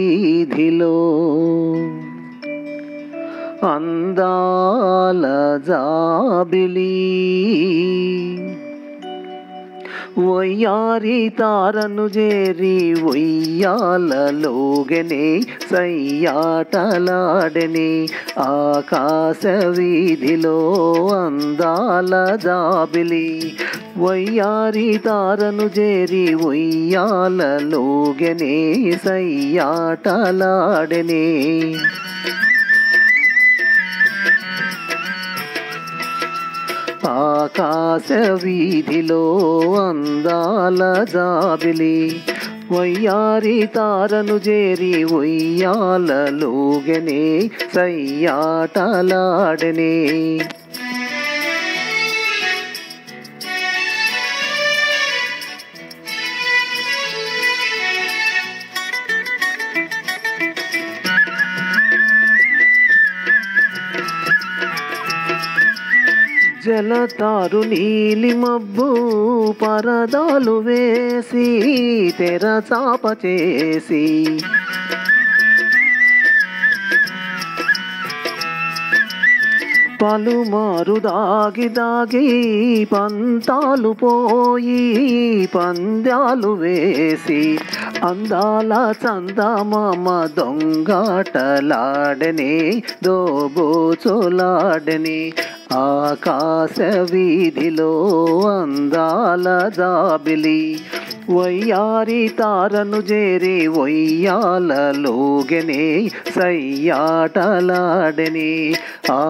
వీధిలో అందాల జాబిలి వయ్యారి తారను చేరి ఉయ్యాలలోగనే సయ్యాటలాడనే ఆకాశ వీధిలో అందాల జాబిలి వయ్యారి తారను చేరి ఉయ్యాలలోగనే సయ్యాటలాడనే ఆకాశ వీధిలో అందాల జాబిలి వయ్యారి తారను చేరి ఉయ్యాలలోగనే సయ్యాటలాడనే జలతారు నీలి మబ్బు పరదాలు వేసి తెరచాప చేసి పలుమారు దాగి దాగి పంతాలు పోయి పందాలు వేసి అందాల చందమామ దొంగాటలాడనే దోబోచులాడనే ఆకాశ వీధిలో అందాల జాబిలి వయ్యారి తారను చేరి ఉయ్యాలలోగనే సయ్యాటలాడనే ఆ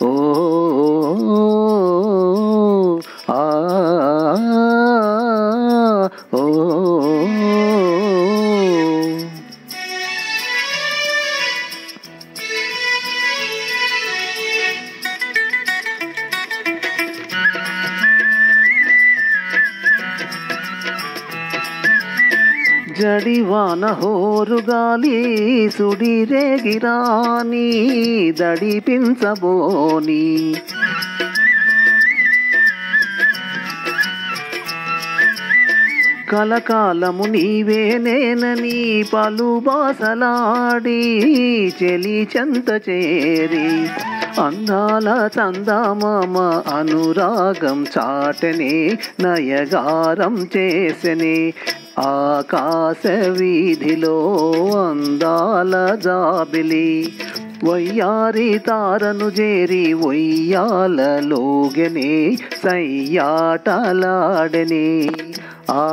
ఓ ఆ ఓ జడివాన హోరుగాలి సుడిరేగిరాని దడిపించబోని కలకాలము నీవే నేనని పలు బాసలాడి చెలి చెంత చేరి అందాల చందమామ అనురాగం చాటనే నయగారం చేసనే ఆకాశ వీధిలో అందాల జాబిలి వయ్యారి తారను చేరి ఉయ్యాలలోగనే సయ్యాటలాడనే ఆ